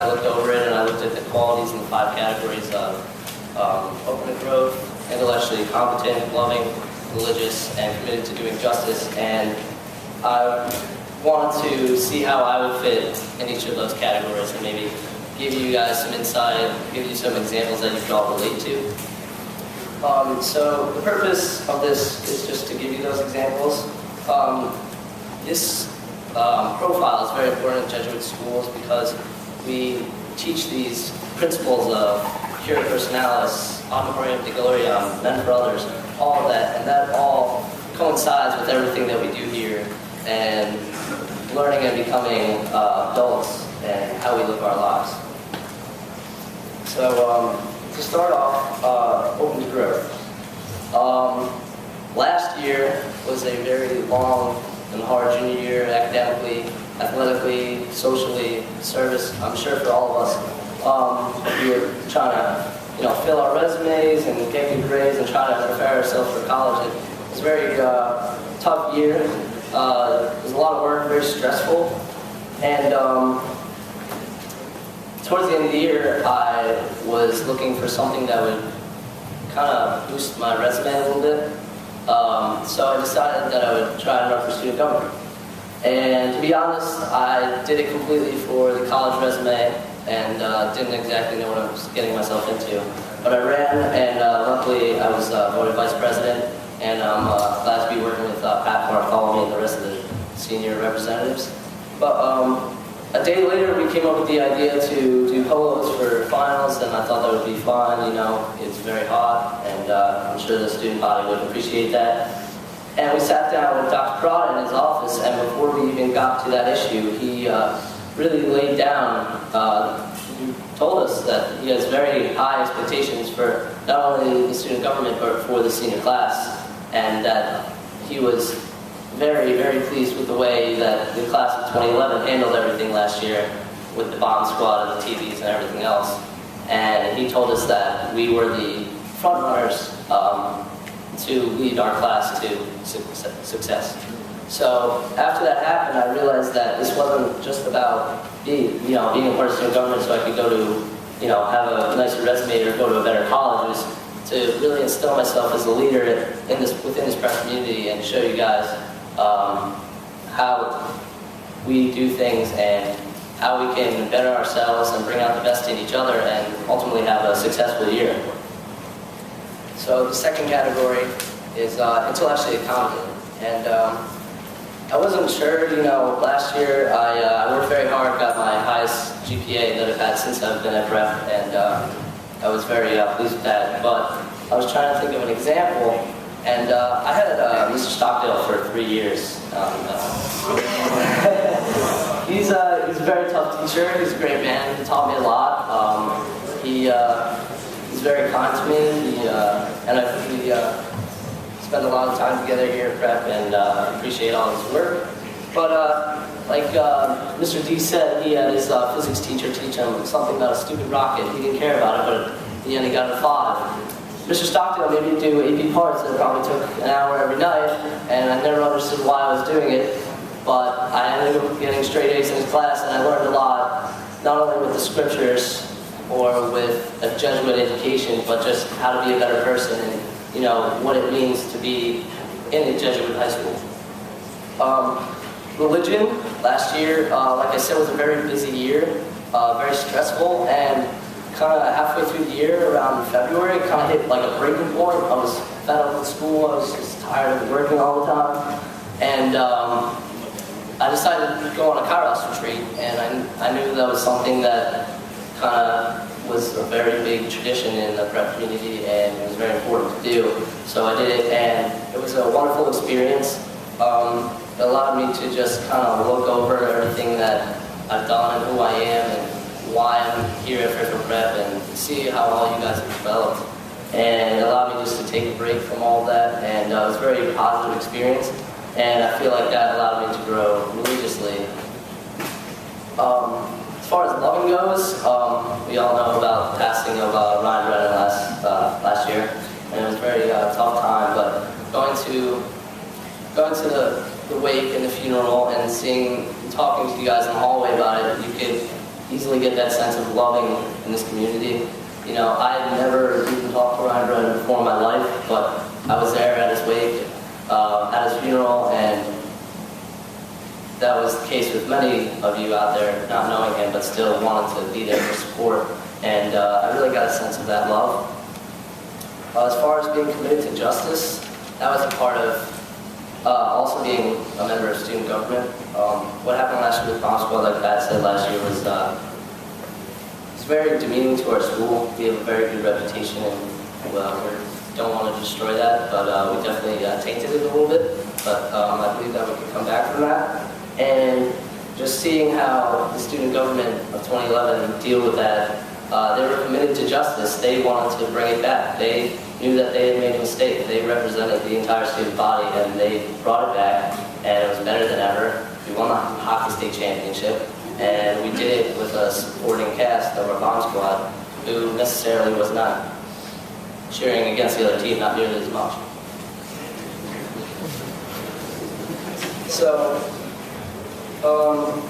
I looked over it and I looked at the qualities in the 5 categories of open growth, intellectually competent, loving, religious, and committed to doing justice. And I wanted to see how I would fit in each of those categories and maybe give you guys some insight, give you some examples that you can all relate to. So the purpose of this is just to give you those examples. This profile is very important in Jesuit schools because we teach these principles of pure personalis, omnium de gloriam, men for others, all of that, and that all coincides with everything that we do here, and learning and becoming adults and how we live our lives. So to start off, open to growth. Last year was a very long and hard junior year, academically, athletically, socially, service, I'm sure for all of us. We were trying to, fill our resumes and get good grades and try to prepare ourselves for college. It was a very tough year. It was a lot of work, very stressful. And towards the end of the year, I was looking for something that would kind of boost my resume a little bit. So I decided that I would try and run for student government. And to be honest, I did it completely for the college resume and didn't exactly know what I was getting myself into. But I ran, and luckily I was voted vice president, and I'm glad to be working with Pat Bartholomew and the rest of the senior representatives. But a day later, we came up with the idea to do polos for finals, and I thought that would be fun. It's very hot, and I'm sure the student body would appreciate that. And we sat down with Dr. Grad in his office, and before we even got to that issue, he really laid down, he told us that he has very high expectations for not only the student government, but for the senior class, and that he was very, very pleased with the way that the class of 2011 handled everything last year with the bomb squad and the TVs and everything else. And he told us that we were the front runners to lead our class to success. So after that happened, I realized that this wasn't just about being a part of student government so I could go to, have a nicer resume or go to a better college. It was to really instill myself as a leader within this prep community and show you guys how we do things and how we can better ourselves and bring out the best in each other and ultimately have a successful year. So the second category is intellectually competent. And I wasn't sure, last year I worked very hard, got my highest GPA that I've had since I've been at prep, and I was very pleased with that. But I was trying to think of an example, and I had Mr. Stockdale for 3 years. He's a very tough teacher. He's a great man. He taught me a lot. He's very kind to me. And I think we spend a lot of time together here at prep, and appreciate all his work. But like Mr. D said, he had his physics teacher teach him something about a stupid rocket. He didn't care about it, but in the end he got a 5. Mr. Stockdale made me do AP parts that probably took an hour every night, and I never understood why I was doing it, but I ended up getting straight A's in his class, and I learned a lot, not only with the scriptures or with a Jesuit education, but just how to be a better person and what it means to be in a Jesuit high school. Religion, last year, like I said, was a very busy year, very stressful, and kind of halfway through the year, around February, it kind of hit like a breaking point. I was fed up with school, I was just tired of working all the time, and I decided to go on a Kairos retreat, and I knew that was something that kind of was a very big tradition in the prep community, and it was very important to do. So I did it, and it was a wonderful experience. It allowed me to just kind of look over everything that I've done and who I am and why I'm here at Fairfield Prep and see how all you guys have developed. And it allowed me just to take a break from all that, and it was a very positive experience, and I feel like that allowed me to grow religiously. As far as loving goes, we all know about the passing of Ryan Brennan last year, and it was a very tough time, but going to the wake and the funeral and talking to you guys in the hallway about it, you could easily get that sense of loving in this community. You know, I had never even talked to Ryan Grad before in my life, but I was there at his wake, at his funeral, and that was the case with many of you out there, not knowing him, but still wanting to be there for support. And I really got a sense of that love. As far as being committed to justice, that was a part of also being a member of student government. What happened last year with Bomb Squad, like Pat said last year, was it's very demeaning to our school. We have a very good reputation, and we don't want to destroy that, but we definitely tainted it a little bit. But I believe that we can come back from that. And just seeing how the student government of 2011 deal with that, they were committed to justice. They wanted to bring it back. They knew that they had made a mistake. They represented the entire student body, and they brought it back, and it was better than ever. We won the hockey state championship, and we did it with a supporting cast of our Bomb Squad, who necessarily was not cheering against the other team, not nearly as much. So,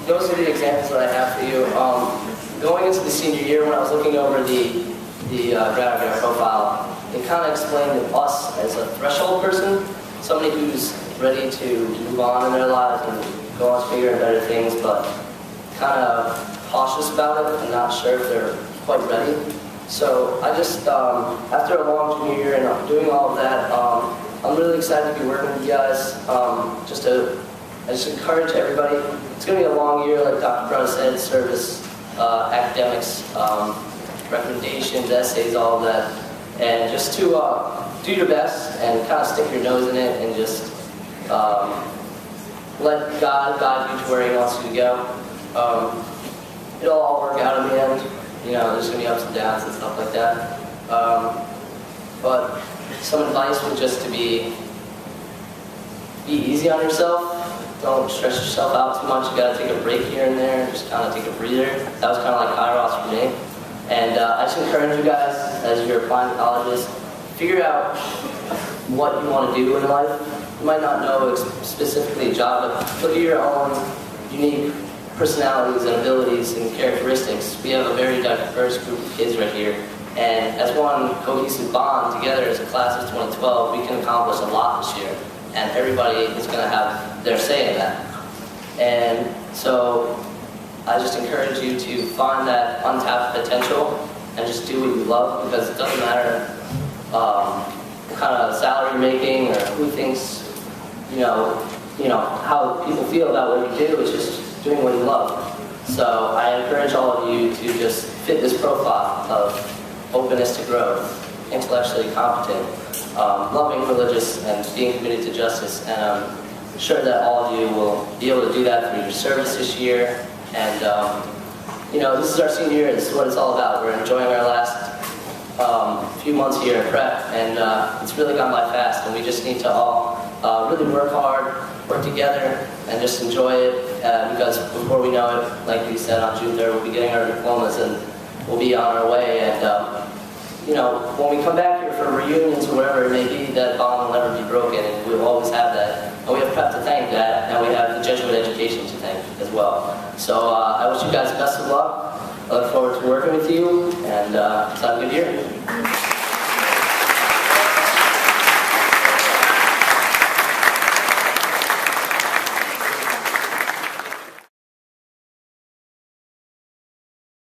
those are the examples that I have for you. Going into the senior year, when I was looking over the Grad profile, it kind of explained us as a threshold person, somebody who's ready to move on in their lives and go on to bigger and better things, but kind of cautious about it and not sure if they're quite ready. So I just, after a long junior year and doing all of that, I'm really excited to be working with you guys. I just encourage everybody. It's going to be a long year, like Dr. Grad said, service, academics, recommendations, essays, all of that. And just to do your best and kind of stick your nose in it and just let God guide you to where He wants you to go. It'll all work out in the end. You know, there's going to be ups and downs and stuff like that. But some advice would just to be easy on yourself. Don't stress yourself out too much. You got to take a break here and there, just kind of take a breather. That was kind of like Kairos for me. And I just encourage you guys, as you're applying to colleges, figure out what you want to do in life. You might not know specifically a job, but look at your own unique personalities and abilities and characteristics. We have a very diverse group of kids right here. And as one cohesive bond together as a class of 2012, we can accomplish a lot this year. And everybody is going to have their say in that. And so I just encourage you to find that untapped potential and just do what you love, because it doesn't matter what kind of salary you're making or who thinks, you know how people feel about what you do. It's just doing what you love. So I encourage all of you to just fit this profile of openness to growth, intellectually competent, loving, religious, and being committed to justice. And I'm sure that all of you will be able to do that through your service this year. And this is our senior year. This is what it's all about. We're enjoying our last few months here at prep, and it's really gone by fast. And we just need to all really work hard, work together, and just enjoy it. Because before we know it, like we said, on June 3rd, we'll be getting our diplomas and we'll be on our way. And when we come back here for reunions or whatever it may be, that bond will never be broken, and we'll always have that. And we have prep to thank that, and we have the Jesuit education to thank as well. So I wish you guys the best of luck. I look forward to working with you, and let's have a good year.